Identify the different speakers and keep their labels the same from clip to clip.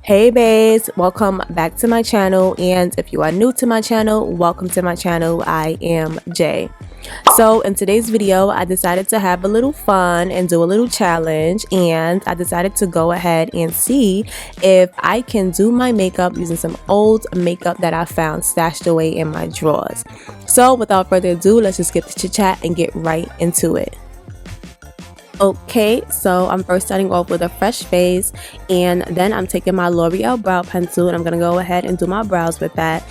Speaker 1: Hey babes, welcome back to my channel, and if you are new to my channel, welcome to my channel. I am Jay. So in today's video, I decided to have a little fun and do a little challenge, and I decided to go ahead and see if I can do my makeup using some old makeup that I found stashed away in my drawers. So without further ado, let's just get the chit chat and get right into it. Okay, so I'm first starting off with a fresh face, and then I'm taking my L'Oreal brow pencil and I'm gonna go ahead and do my brows with that.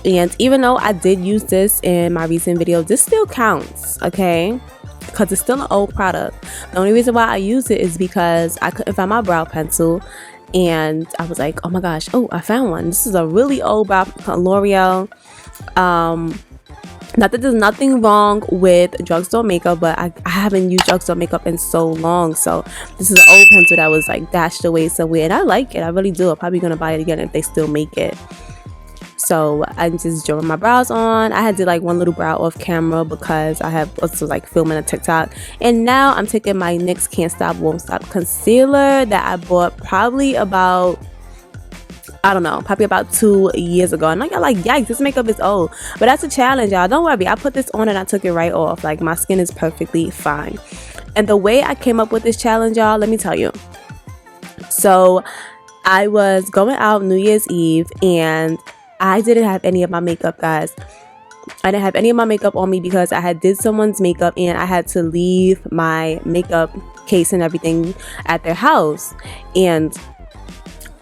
Speaker 1: And even though I did use this in my recent video, this still counts, okay, because it's still an old product. The only reason why I use it is because I couldn't find my brow pencil, and I was like, oh my gosh, oh, I found one. This is a really old brow L'Oreal. Not that there's nothing wrong with drugstore makeup, but I haven't used drugstore makeup in so long. So this is an old pencil that was like dashed away somewhere, and I like it. I really do. I'm probably gonna buy it again if they still make it. So I'm just drawing my brows on. I had to like one little brow off camera because I have also like filming a TikTok. And now I'm taking my NYX Can't Stop Won't Stop concealer that I bought probably about, I don't know, probably about 2 years ago. And I'm like, yikes, this makeup is old. But that's a challenge, y'all. Don't worry. I put this on and I took it right off. Like, my skin is perfectly fine. And the way I came up with this challenge, y'all, let me tell you. So I was going out New Year's Eve and I didn't have any of my makeup, guys. I didn't have any of my makeup on me because I had did someone's makeup and I had to leave my makeup case and everything at their house. And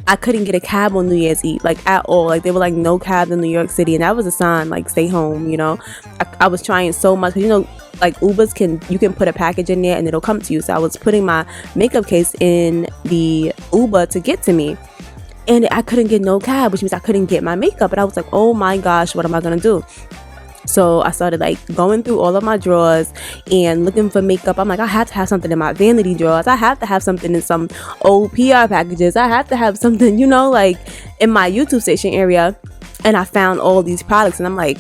Speaker 1: I couldn't get a cab on New Year's Eve, like at all. Like, they were like, no cabs in New York City, and that was a sign, like, stay home, you know. I was trying so much, you know, like Ubers you can put a package in there and it'll come to you. So I was putting my makeup case in the Uber to get to me, and I couldn't get no cab, which means I couldn't get my makeup. And I was like, oh my gosh, what am I gonna do? So I started like going through all of my drawers and looking for makeup. I'm like, I have to have something in my vanity drawers. I have to have something in some old PR packages. I have to have something, you know, like in my YouTube station area. And I found all these products and I'm like,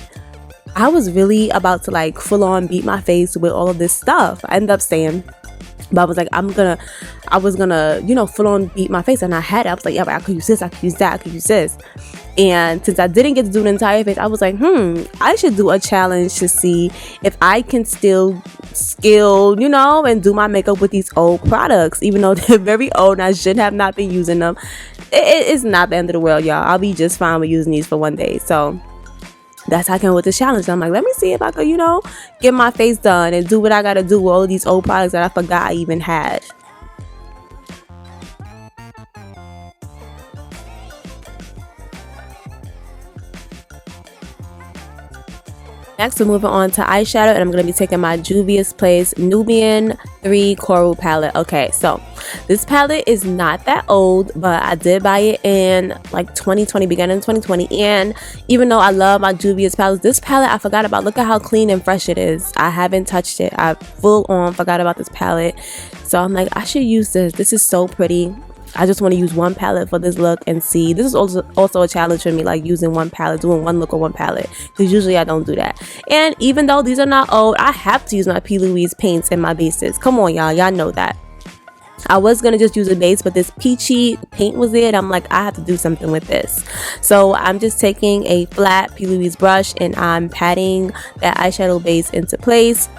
Speaker 1: I was really about to like full on beat my face with all of this stuff. I ended up staying. But I was like, I was gonna, you know, full on beat my face, and I had it. I was like, yeah, but I could use this, I could use that, I could use this. And since I didn't get to do the entire face, I was like, I should do a challenge to see if I can still skill, you know, and do my makeup with these old products, even though they're very old and I should have not been using them. It's not the end of the world, y'all. I'll be just fine with using these for one day. So that's how I came with this challenge. I'm like, let me see if I could, you know, get my face done and do what I gotta do with all of these old products that I forgot I even had. Next, we're moving on to eyeshadow, and I'm going to be taking my Juvia's Place Nubian 3 Coral palette. Okay, so this palette is not that old, but I did buy it in like 2020, beginning of 2020. And even though I love my Juvia's palettes, this palette I forgot about. Look at how clean and fresh it is. I haven't touched it. I full on forgot about this palette. So I'm like, I should use this. This is so pretty. I just want to use one palette for this look and see. This is also a challenge for me, like using one palette, doing one look or one palette, because usually I don't do that. And even though these are not old, I have to use my P. Louise paints and my bases. Come on, y'all know that. I was gonna just use a base, but this peachy paint was there, and I'm like, I have to do something with this. So I'm just taking a flat P. Louise brush and I'm patting that eyeshadow base into place.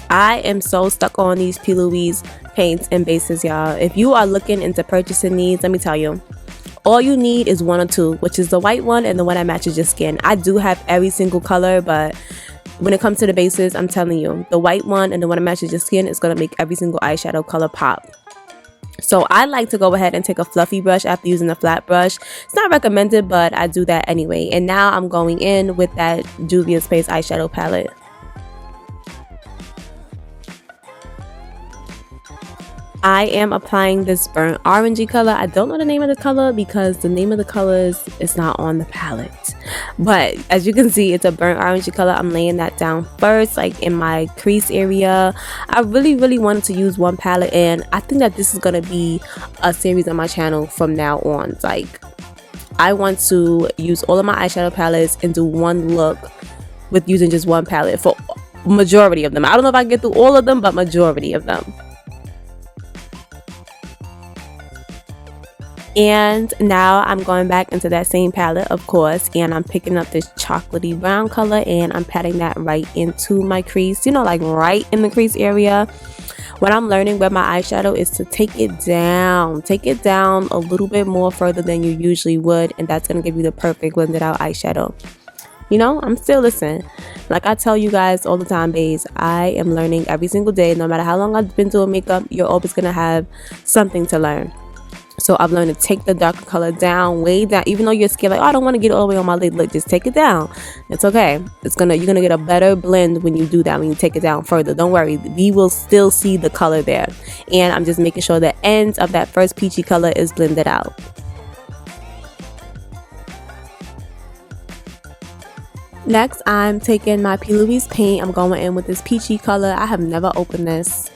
Speaker 1: I am so stuck on these P. Louise paints and bases, y'all. If you are looking into purchasing these, let me tell you, all you need is one or two, which is the white one and the one that matches your skin. I do have every single color, but when it comes to the bases, I'm telling you, the white one and the one that matches your skin is going to make every single eyeshadow color pop. So I like to go ahead and take a fluffy brush after using a flat brush. It's not recommended, but I do that anyway. And now I'm going in with that Juvia's Place eyeshadow palette. I am applying this burnt orangey color. I don't know the name of the color because the name of the colors is not on the palette. But as you can see, it's a burnt orangey color. I'm laying that down first, like in my crease area. I really wanted to use one palette, and I think that this is going to be a series on my channel from now on. Like, I want to use all of my eyeshadow palettes and do one look with using just one palette for majority of them. I don't know if I can get through all of them, but majority of them. And now I'm going back into that same palette, of course, and I'm picking up this chocolatey brown color and I'm patting that right into my crease, you know, like right in the crease area. What I'm learning with my eyeshadow is to take it down a little bit more further than you usually would, and that's going to give you the perfect blended out eyeshadow. You know, I'm still listening. Like I tell you guys all the time, babes, I am learning every single day. No matter how long I've been doing makeup, you're always going to have something to learn. So I've learned to take the darker color down, way down, even though you're scared, like, oh, I don't want to get it all the way on my lid. Look, just take it down. It's okay. You're gonna get a better blend when you do that, when you take it down further. Don't worry, we will still see the color there. And I'm just making sure the ends of that first peachy color is blended out. Next, I'm taking my P. Louise paint. I'm going in with this peachy color. I have never opened this.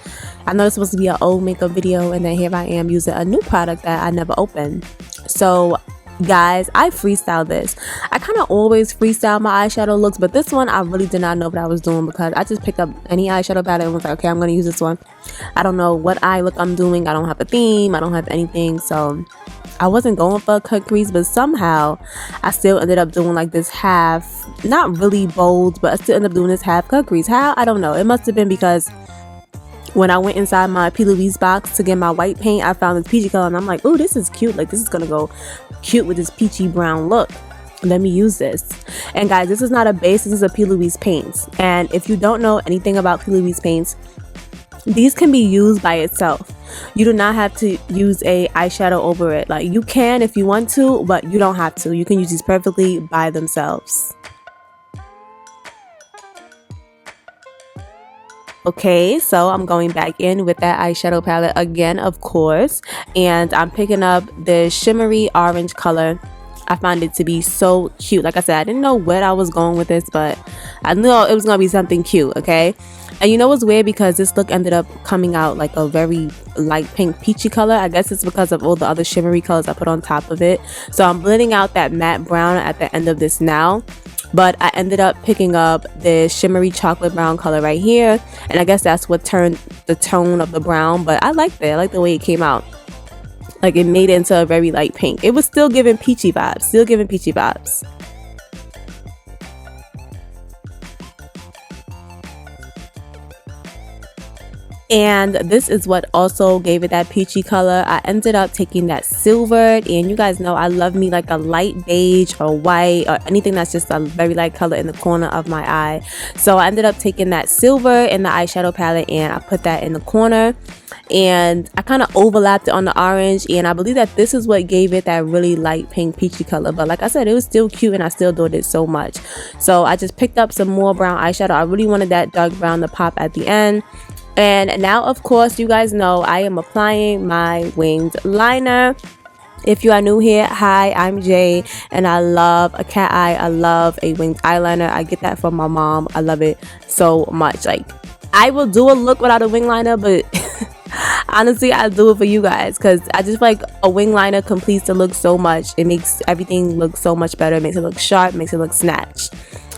Speaker 1: I know it's supposed to be an old makeup video, and then here I am using a new product that I never opened. So guys, I freestyled this. I kind of always freestyle my eyeshadow looks, but this one I really did not know what I was doing, because I just picked up any eyeshadow palette and was like, okay, I'm going to use this one. I don't know what eye look I'm doing. I don't have a theme. I don't have anything. So I wasn't going for a cut crease, but somehow I still ended up doing like this half, not really bold, but I still ended up doing this half cut crease. How? I don't know. It must have been because when I went inside my P. Louise box to get my white paint, I found this peachy color and I'm like, oh, this is cute. Like, this is gonna go cute with this peachy brown look. Let me use this. And guys, this is not a base, this is a P. Louise paint. And if you don't know anything about P. Louise paints, these can be used by itself. You do not have to use a eyeshadow over it. Like, you can if you want to, but you don't have to. You can use these perfectly by themselves. Okay, so I'm going back in with that eyeshadow palette again, of course, and I'm picking up the shimmery orange color. I find it to be so cute. Like I said, I didn't know where I was going with this, but I knew it was gonna be something cute, okay? And you know what's weird, because this look ended up coming out like a very light pink peachy color. I guess it's because of all the other shimmery colors I put on top of it. So I'm blending out that matte brown at the end of this now. But I ended up picking up the shimmery chocolate brown color right here, and I guess that's what turned the tone of the brown. But I liked it. I like the way it came out. Like, it made it into a very light pink. It was still giving peachy vibes. And this is what also gave it that peachy color. I ended up taking that silver, and you guys know I love me like a light beige or white or anything that's just a very light color in the corner of my eye. So I ended up taking that silver in the eyeshadow palette and I put that in the corner, and I kind of overlapped it on the orange, and I believe that this is what gave it that really light pink peachy color. But like I said, it was still cute and I still adored it so much. So I just picked up some more brown eyeshadow. I really wanted that dark brown to pop at the end. And now, of course, you guys know I am applying my winged liner. If you are new here, hi, I'm Jay, and I love a cat eye. I love a winged eyeliner. I get that from my mom. I love it so much. Like, I will do a look without a wing liner, but honestly, I do it for you guys, because I just feel like a wing liner completes the look so much. It makes everything look so much better. It makes it look sharp, makes it look snatched.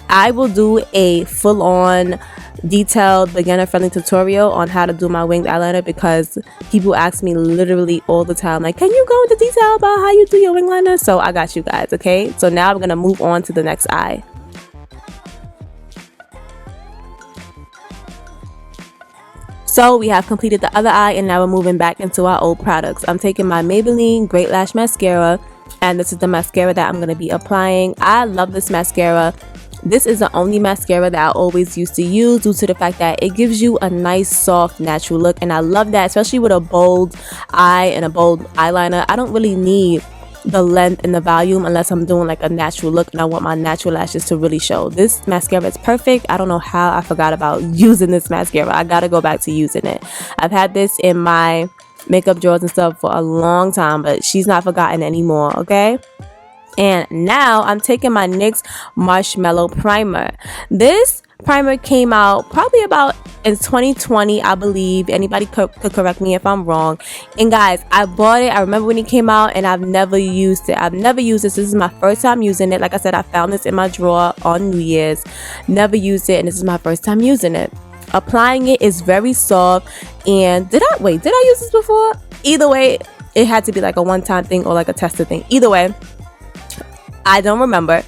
Speaker 1: I will do a full-on detailed beginner-friendly tutorial on how to do my winged eyeliner, because people ask me literally all the time, like, can you go into detail about how you do your wing liner? So I got you guys, okay? So now I'm gonna move on to the next eye. So we have completed the other eye, and now we're moving back into our old products. I'm taking my Maybelline Great Lash Mascara, and this is the mascara that I'm going to be applying. I love this mascara. This is the only mascara that I always used to use, due to the fact that it gives you a nice, soft, natural look, and I love that, especially with a bold eye and a bold eyeliner. I don't really need the length and the volume unless I'm doing like a natural look and I want my natural lashes to really show. This mascara is perfect. I don't know how I forgot about using this mascara. I gotta go back to using it. I've had this in my makeup drawers and stuff for a long time, but she's not forgotten anymore, okay? And now I'm taking my NYX Marshmallow Primer. This primer came out probably about in 2020, I believe. Anybody could correct me if I'm wrong. And guys, I bought it. I remember when it came out, and I've never used it. I've never used this. This is my first time using it. Like I said, I found this in my drawer on New Year's. Never used it, and this is my first time using it. Applying it is very soft. And did I use this before? Either way, it had to be like a one-time thing or like a tested thing. Either way, I don't remember.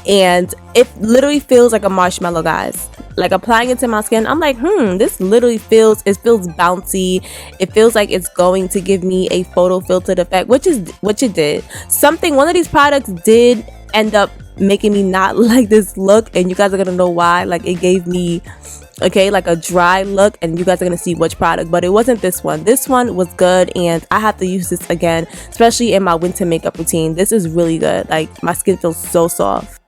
Speaker 1: And it literally feels like a marshmallow, guys. Like applying it to my skin, I'm like, this literally feels bouncy. It feels like it's going to give me a photo filtered effect, which it did. One of these products did end up making me not like this look, and you guys are gonna know why. Like, it gave me like a dry look, and you guys are gonna see which product, but it wasn't this one. This one was good, and I have to use this again, especially in my winter makeup routine. This is really good. Like, my skin feels so soft.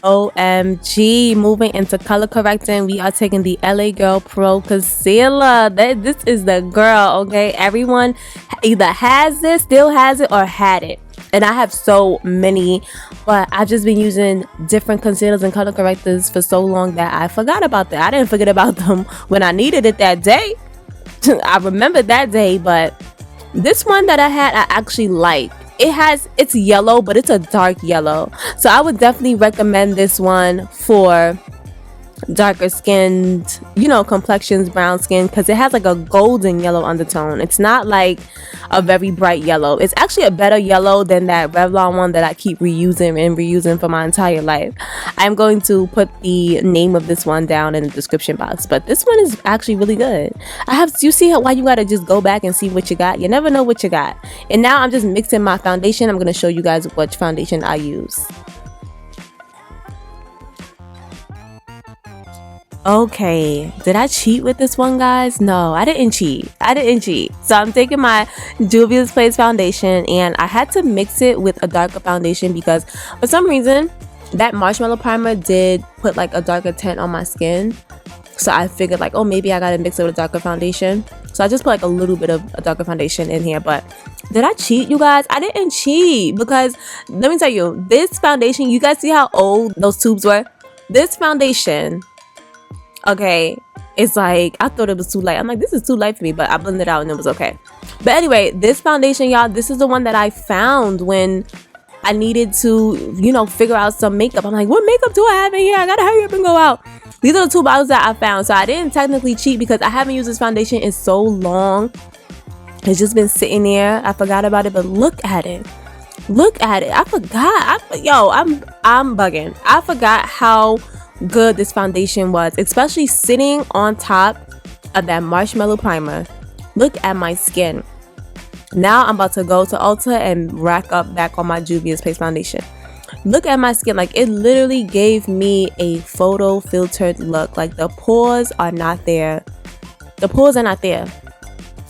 Speaker 1: OMG, moving into color correcting, we are taking the LA Girl Pro Concealer. This is the girl, okay? Everyone either has this, still has it, or had it. And I have so many, but I've just been using different concealers and color correctors for so long that I forgot about that. I didn't forget about them when I needed it that day. I remember that day, but this one that I had, I actually like. It's yellow, but it's a dark yellow. So I would definitely recommend this one for darker skinned, complexions, brown skin, because it has like a golden yellow undertone. It's not like a very bright yellow. It's actually a better yellow than that Revlon one that I keep reusing for my entire life. I'm going to put the name of this one down in the description box, but this one is actually really good. You see why you gotta just go back and see what you got? You never know what you got. And now I'm just mixing my foundation. I'm going to show you guys which foundation I use. Okay, did I cheat with this one, guys? No, I didn't cheat. So I'm taking my Juvia's Place foundation, and I had to mix it with a darker foundation because for some reason that marshmallow primer did put like a darker tint on my skin. So I figured like, oh, maybe I gotta mix it with a darker foundation. So I just put like a little bit of a darker foundation in here. But did I cheat, you guys? I didn't cheat, because let me tell you, this foundation, you guys see how old those tubes were? This foundation, okay, it's like, I thought it was too light. I'm like, this is too light for me, but I blended it out and it was okay. But anyway, this foundation, y'all, this is the one that I found when I needed to, figure out some makeup. I'm like, what makeup do I have in here? I gotta hurry up and go out. These are the two bottles that I found. So I didn't technically cheat because I haven't used this foundation in so long. It's just been sitting there. I forgot about it, but look at it. Look at it. I forgot. I'm bugging. I forgot how good this foundation was, especially sitting on top of that marshmallow primer. Look at my skin. Now I'm about to go to Ulta and rack up back on my Juvia's Place foundation. Look at my skin. Like, it literally gave me a photo filtered look. Like, the pores are not there.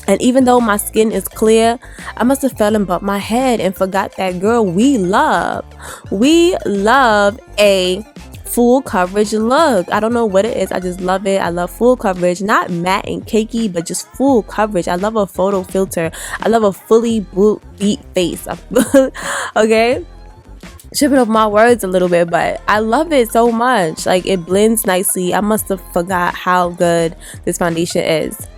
Speaker 1: And even though my skin is clear, I must have fell and bumped my head and forgot that, girl, we love a full coverage look. I don't know what it is. I just love it. I love full coverage, not matte and cakey, but just full coverage. I love a photo filter. I love a fully beat face. Okay, tripping over my words a little bit, but I love it so much. Like, it blends nicely. I must have forgot how good this foundation is.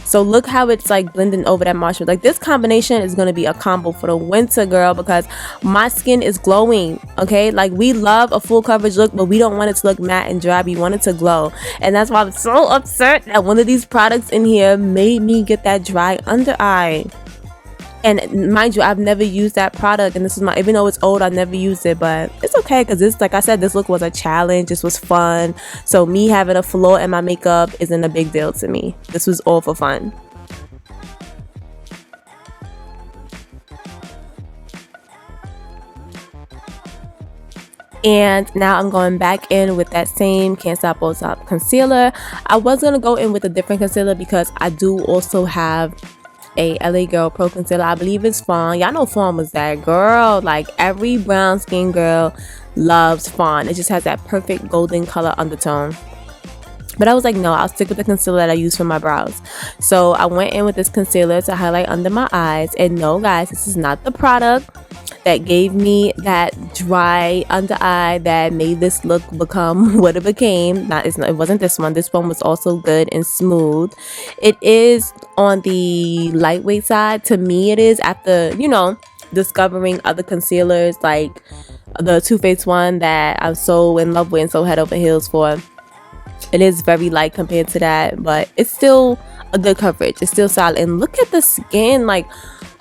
Speaker 1: So look how it's like blending over that marshmallow. Like, this combination is going to be a combo for the winter, girl, because my skin is glowing. Okay, like, we love a full coverage look, but we don't want it to look matte and dry. We want it to glow, and that's why I'm so upset that one of these products in here made me get that dry under eye. And mind you, I've never used that product, and this is even though it's old, I've never used it, but it's okay, because this, like I said, this look was a challenge. This was fun. So me having a flaw in my makeup isn't a big deal to me. This was all for fun. And now I'm going back in with that same Can't Stop Won't Stop concealer. I was going to go in with a different concealer because I do also have a LA Girl Pro Concealer. I believe it's Fawn. Y'all know Fawn was that girl. Like, every brown skin girl loves Fawn. It just has that perfect golden color undertone. But I was like, no, I'll stick with the concealer that I use for my brows. So I went in with this concealer to highlight under my eyes. And no, guys, this is not the product that gave me that dry under eye that made this look become what it became. It wasn't this one. This one was also good and smooth. It is on the lightweight side. To me, it is, after, discovering other concealers like the Too Faced one that I'm so in love with and so head over heels for. It is very light compared to that, but it's still a good coverage. It's still solid. And look at the skin. Like,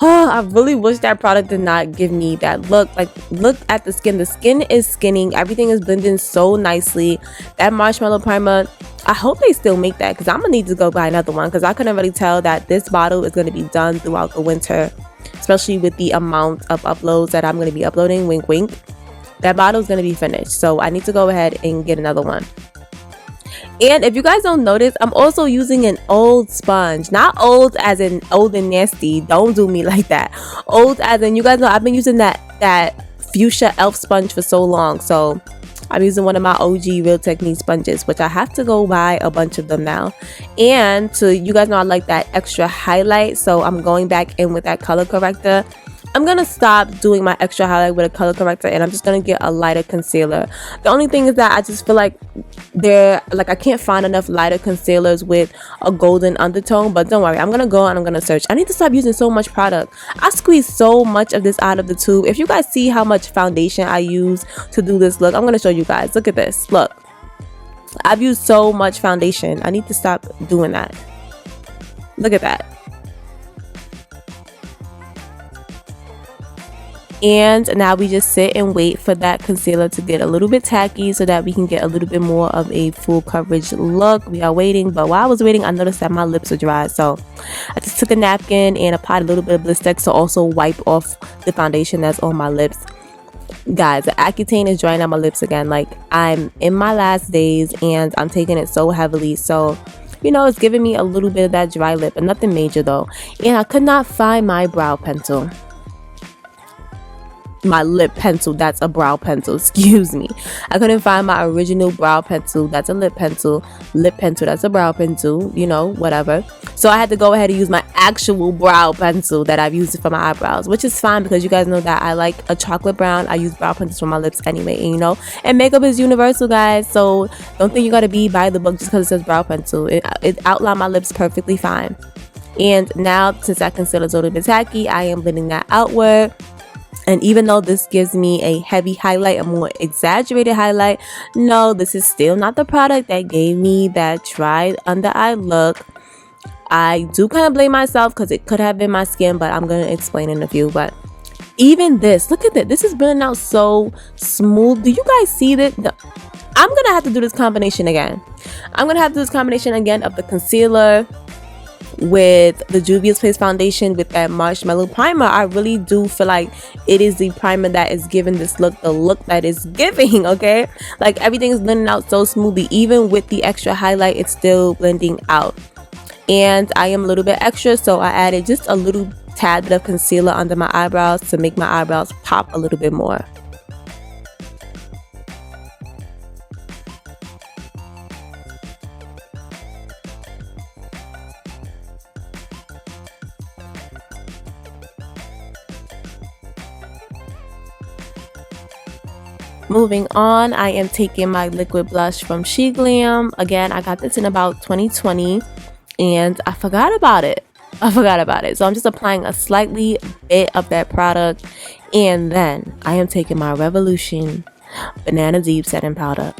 Speaker 1: oh, I really wish that product did not give me that look. Like, look at the skin. The skin is skinning. Everything is blending so nicely. That marshmallow primer, I hope they still make that, because I'm going to need to go buy another one, because I couldn't really tell that this bottle is going to be done throughout the winter, especially with the amount of uploads that I'm going to be uploading. Wink, wink. That bottle is going to be finished. So I need to go ahead and get another one. And if you guys don't notice, I'm also using an old sponge. Not old as in old and nasty. Don't do me like that. Old as in, you guys know I've been using that fuchsia elf sponge for so long. So I'm using one of my OG Real Technique sponges, which I have to go buy a bunch of them now. And so you guys know I like that extra highlight. So I'm going back in with that color corrector. I'm gonna stop doing my extra highlight with a color corrector, and I'm just gonna get a lighter concealer. The only thing is that I just feel like I can't find enough lighter concealers with a golden undertone. But don't worry, I'm gonna go and I'm gonna search. I need to stop using so much product. I squeeze so much of this out of the tube. If you guys see how much foundation I use to do this look, I'm gonna show you guys. Look at this. Look, I've used so much foundation. I need to stop doing that. Look at that. And now we just sit and wait for that concealer to get a little bit tacky so that we can get a little bit more of a full coverage look. We are waiting, but while I was waiting, I noticed that my lips are dry. So I just took a napkin and applied a little bit of Blistex to also wipe off the foundation that's on my lips. Guys, the Accutane is drying out my lips again. Like, I'm in my last days and I'm taking it so heavily. So, you know, it's giving me a little bit of that dry lip, but nothing major though. And I could not find my brow pencil. My lip pencil, that's a brow pencil, excuse me. I couldn't find my original brow pencil, that's a lip pencil that's a brow pencil, you know, whatever. So I had to go ahead and use my actual brow pencil that I've used for my eyebrows, which is fine because you guys know that I like a chocolate brown. I use brow pencils for my lips anyway, and you know, and makeup is universal, guys, so don't think you gotta be by the book just because it says brow pencil. It outlined my lips perfectly fine. And now, since that concealer is a little bit tacky, I am blending that outward. And even though this gives me a heavy highlight, a more exaggerated highlight, no, this is still not the product that gave me that dry under eye look. I do kind of blame myself because it could have been my skin, but I'm going to explain in a few. But even this, look at that. This is blending out so smooth. Do you guys see that? I'm going to have to do this combination again. I'm going to have to do this combination again of the concealer with the Juvia's Place foundation with that marshmallow primer. I really do feel like it is the primer that is giving this look the look that is giving, okay? Like, everything is blending out so smoothly. Even with the extra highlight, it's still blending out. And I am a little bit extra, so I added just a little tad bit of concealer under my eyebrows to make my eyebrows pop a little bit more. Moving on, I am taking my liquid blush from She Glam. Again, I got this in about 2020 and I forgot about it. So I'm just applying a slightly bit of that product, and then I am taking my Revolution Banana Deep Setting Powder.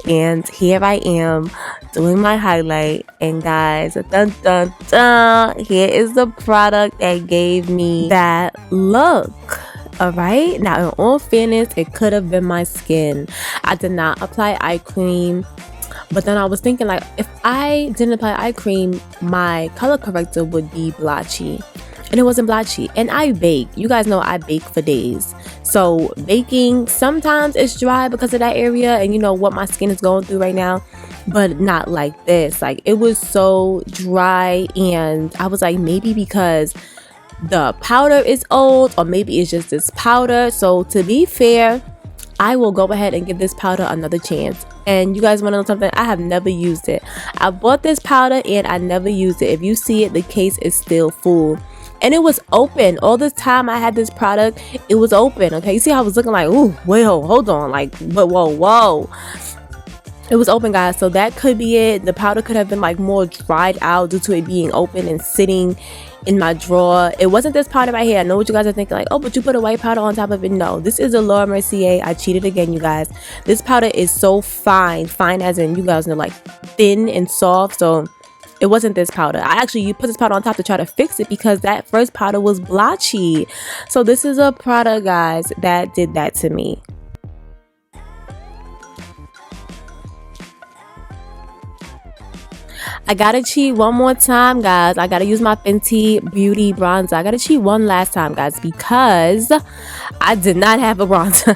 Speaker 1: And here I am doing my highlight, and guys, dun dun dun, here is the product that gave me that look. Alright, now in all fairness, it could have been my skin. I did not apply eye cream, but then I was thinking, like, if I didn't apply eye cream, my color corrector would be blotchy, and it wasn't blotchy. And I bake, you guys know I bake for days, so baking sometimes it's dry because of that area, and you know what my skin is going through right now, but not like this. Like, it was so dry, and I was like, maybe because the powder is old, or maybe it's just this powder. So to be fair, I will go ahead and give this powder another chance. And you guys want to know something? I have never used it. I bought this powder and I never used it. If you see it, the case is still full, and it was open all this time I had this product. It was open. Okay, you see how I was looking like, ooh, well, hold on, like, but whoa. It was open, guys, so that could be it. The powder could have been like more dried out due to it being open and sitting in my drawer. It wasn't this powder right here. I know what you guys are thinking, like, oh, but you put a white powder on top of it. No, this is a Laura Mercier. I cheated again, you guys. This powder is so fine as in, you guys know, like thin and soft. So it wasn't this powder. I actually put this powder on top to try to fix it because that first powder was blotchy. So this is a product, guys, that did that to me. I gotta cheat one more time, guys. I gotta use my Fenty Beauty bronzer. I gotta cheat one last time, guys, because I did not have a bronzer.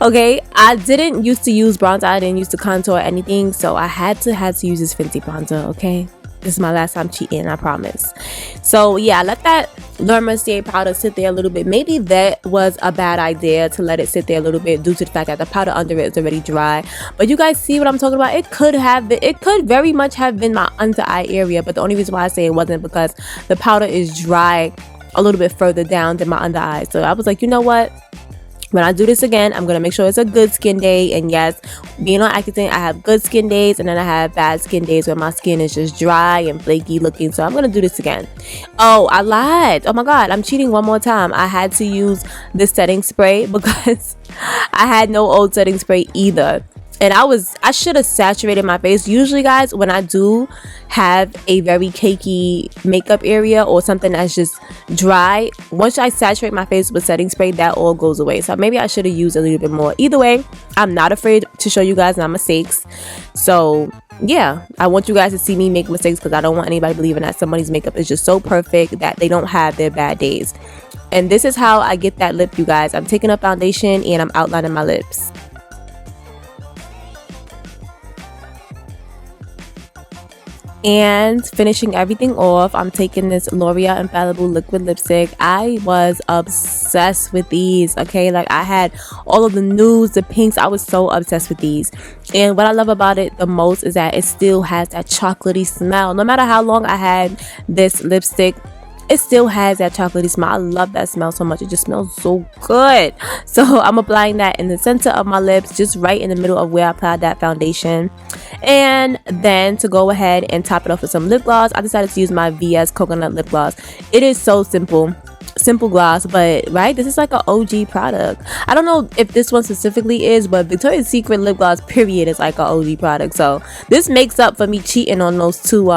Speaker 1: Okay, I didn't used to use bronzer. I didn't used to contour anything, so I had to use this Fenty bronzer. Okay, this is my last time cheating, I promise. So yeah, I let that Laura Mercier powder sit there a little bit. Maybe that was a bad idea to let it sit there a little bit due to the fact that the powder under it is already dry. But you guys see what I'm talking about? It could very much have been my under eye area, but the only reason why I say it wasn't because the powder is dry a little bit further down than my under eye. So I was like, you know what? When I do this again, I'm going to make sure it's a good skin day. And yes, being on Accutane, I have good skin days and then I have bad skin days where my skin is just dry and flaky looking. So I'm going to do this again. Oh, I lied. Oh my God, I'm cheating one more time. I had to use this setting spray because I had no old setting spray either. And I should have saturated my face. Usually, guys, when I do have a very cakey makeup area or something that's just dry, once I saturate my face with setting spray, that all goes away. So maybe I should have used a little bit more. Either way, I'm not afraid to show you guys my mistakes. So yeah, I want you guys to see me make mistakes because I don't want anybody believing that somebody's makeup is just so perfect that they don't have their bad days. And this is how I get that lip, you guys. I'm taking a foundation and I'm outlining my lips. And finishing everything off, I'm taking this L'Oreal Infallible liquid lipstick. I was obsessed with these, okay? Like, I had all of the nudes, the pinks. I was so obsessed with these. And what I love about it the most is that it still has that chocolatey smell. No matter how long I had this lipstick, it still has that chocolatey smell. I love that smell so much. It just smells so good. So I'm applying that in the center of my lips, just right in the middle of where I applied that foundation. And then to go ahead and top it off with some lip gloss, I decided to use my VS Coconut Lip Gloss. It is so simple gloss, but right, this is like an OG product. I don't know if this one specifically is, but Victoria's Secret lip gloss period is like an OG product. So this makes up for me cheating on those two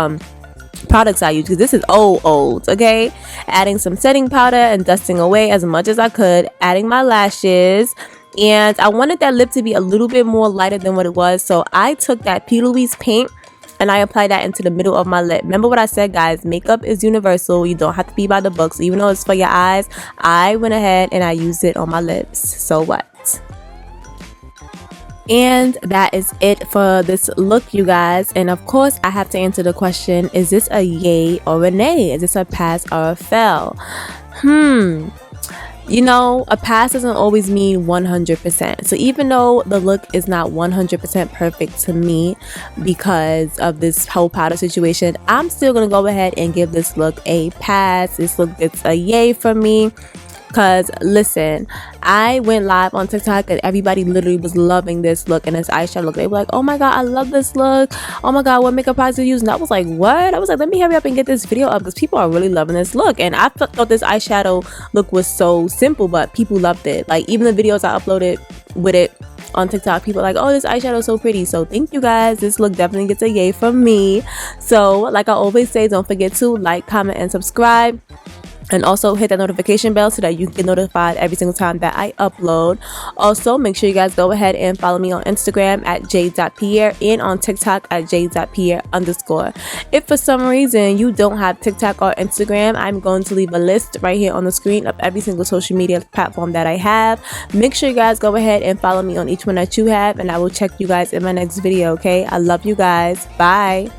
Speaker 1: products I use, because this is old, okay? Adding some setting powder and dusting away as much as I could, adding my lashes. And I wanted that lip to be a little bit more lighter than what it was, so I took that P. Louise paint and I applied that into the middle of my lip. Remember what I said, guys, makeup is universal. You don't have to be by the book. So even though it's for your eyes, I went ahead and I used it on my lips. So what? And that is it for this look, you guys. And of course, I have to answer the question, is this a yay or a nay? Is this a pass or a fail? You know, a pass doesn't always mean 100%. So even though the look is not 100% perfect to me because of this whole powder situation, I'm still going to go ahead and give this look a pass. This look gets a yay from me. Because listen, I went live on TikTok and everybody literally was loving this look and this eyeshadow look. They were like, oh my God, I love this look. Oh my God, what makeup products you use? And I was like, what? I was like, let me hurry up and get this video up because people are really loving this look. And I thought this eyeshadow look was so simple, but people loved it. Like, even the videos I uploaded with it on TikTok, people are like, oh, this eyeshadow is so pretty. So thank you guys. This look definitely gets a yay from me. So like I always say, don't forget to like, comment, and subscribe. And also hit that notification bell so that you get notified every single time that I upload. Also, make sure you guys go ahead and follow me on Instagram at Jaiye.Pierre and on TikTok at Jaiye.Pierre_. If for some reason you don't have TikTok or Instagram, I'm going to leave a list right here on the screen of every single social media platform that I have. Make sure you guys go ahead and follow me on each one that you have, and I will check you guys in my next video, okay? I love you guys. Bye.